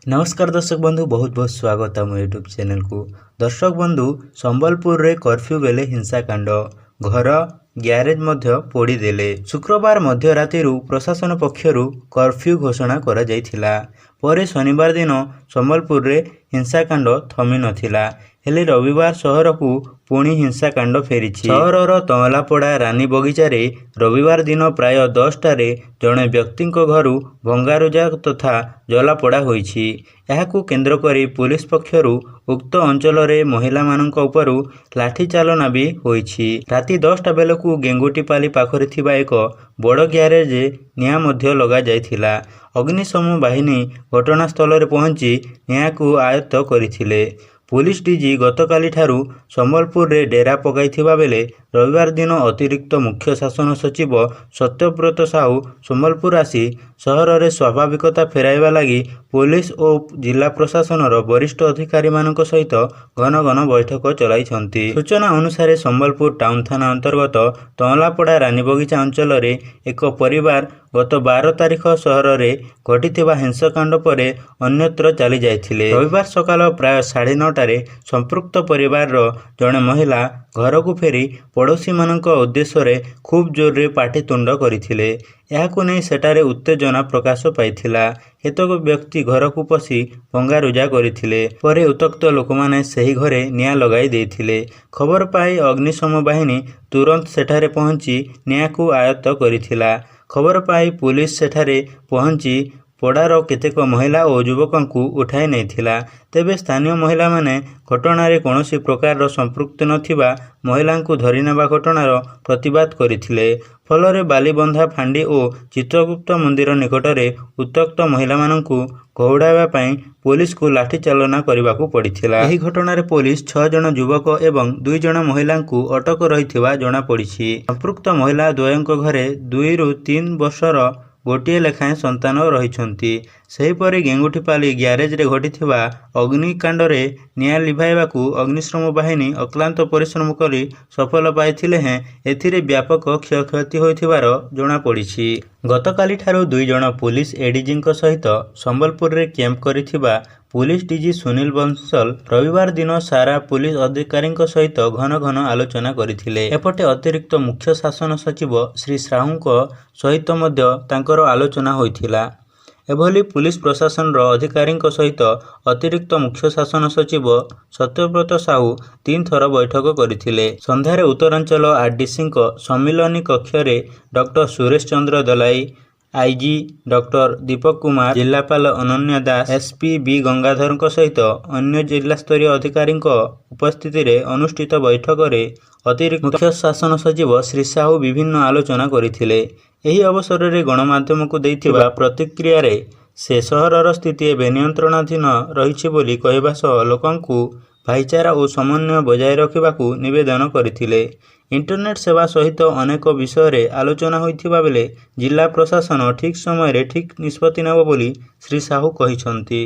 नमस्कार दर्शक बंधु, बहुत बहुत स्वागत है मो यूट्यूब चैनल को। दर्शक बंधु, संबलपुर रे कर्फ्यू बेले हिंसाकांड, घर ग्यारेज मध्य पोड़ीदेले। शुक्रवार मध्यराति प्रशासन पक्षरु कर्फ्यू घोषणा करा जायथिला। परे शनिवार दिन संबलपुर रे हिंसाकांड थमी नथिला। हेले रविवार शहर को पुणी हिंसाकांड फेरिछि। सहरर तमलापड़ा रानी बगीचारे रविवार दिन प्राय 10टारे जड़े व्यक्ति घर भंगारुजा तथा जलापोड़ा होइछि। एहाकु केन्द्र करी पुलिस पक्षरु उक्त अंचल रे महिला मानक उपरु लाठीचालना भी होइछि। राति 10टा बेलकु गेंगुटीपाली पाखरे थिबा एक बड़ ग्यारेज निया मध्य लगा जायथिला। अग्निशम बाहिनी घटनास्थल रे पहुंची नियाकु आयत्त करिथिले। पुलिस डीजी गतकाली ठारू संबलपुर रे डेरा पकाइथिबा बेले रविवार दिन अतिरिक्त मुख्य शासन सचिव सत्यव्रत साहू संबलपुर आसी सहर रे स्वाभाविकता फेराइबा लगी पुलिस और जिला प्रशासन वरिष्ठ अधिकारी मानक सहित घन घन बैठक चलाइछंती। सूचना अनुसार संबलपुर टाउन थाना अंतर्गत तमलापड़ा रानी बगीचा अंचल रे एक परिवार गत 12 तारिख सहर रे घटिथिबा हिंसाकांड परे अन्यत्र चली जाइथिले। रविवार सकाल प्राय 9:30 संपृक्त परिवार जड़े महिला घर को फेरी पड़ोशी मानक उद्देश्य रे खूब जोर रे पाटितुंड करथिले। एहाकु नै सेटारे उत्तेजना प्रकाश पाइथिला। केतक व्यक्ति घर को पसी भंगारुजा करथिले। परे उत्तक्त लोक माने सही घरे निया लगाई देथिले। खबर पाई अग्निशम बाहिनी तुरंत सेठारे पहुंची नियाकु आयत्त करथिला। खबर पाई पुलिस सेठारे पहुंची पड़ार केतेक महिला और युवकों उठाई नहीं। तेबे स्थानीय महिला माने घटनारे कौनसी प्रकार संपृक्त नथिबा महिला को धरी नेबा घटनार प्रतिवाद करथिले। फलरे बालीबंधा फांडी और चित्रगुप्त मंदिर निकटरे उत्तक्त महिला मानकु घौड़ाइबा पई पुलिस को लाठी चालना करबाकू पड़िथिला। एही घटनारे पुलिस 6 जन युवक एवं 2 जन महिला को अटक रहिथिबा जणा पड़िछि। संपृक्त महिला द्वयंक घरे 2 ରୁ 3 वर्षर गोटे लेखाएं संतान रहिछंती। सेहीपरि गेंगुटीपाली ग्यारेज रे घटिथिबा अग्निकांड रे निया लिभाइबाकू अग्निशम बाहिनी अक्लांत परिश्रम करी सफल पाइथिले हैं एथिरे व्यापक क्षयक्षति होइथिबार जणा पड़िछि। गतकाली ठारू 2 जन पुलिस एडीजी सहित संबलपुर रे कैंप करिथिबा पुलिस डीजी सुनील बंसल रविवार दिन सारा पुलिस अधिकारी सहित घन घन आलोचना करथिले। एपटे अतिरिक्त मुख्य शासन सचिव श्री साहू सहित मध्य तांकर आलोचना होइथिला। एभली पुलिस प्रशासन अधिकारी सहित अतिरिक्त मुख्य शासन सचिव सत्यव्रत साहू 3 थर बैठक करथिले। संध्यारे उत्तरांचल आरडीसी सम्मिलनी कक्ष रे doctor Suresh Chandra Dalai, IG doctor Deepak Kumar, जिलापाल अनन्या दास, एसपी बी गंगाधर सहित अन्य जिला स्तरीय अधिकारी उपस्थिति रे अनुष्ठित बैठक रे अतिरिक्त मुख्य शासन सचिव श्री साहू विभिन्न आलोचना करथिले। एही अवसर रे गणमाध्यम को देइथिबा प्रतिक्रिया रे से सहरर स्थिति एवं नियंत्रणाधीन रहिछि बोली कहबा सह लोकंकु भाईचारा और समन्वय बजाय रखिबाकू निवेदन करथिले। इंटरनेट सेवा सहित अनेक विषय रे आलोचना होइथिबा बेले जिला प्रशासन ठीक समय रे ठीक निष्पत्ति नेब बोली श्री साहू कहिसंती।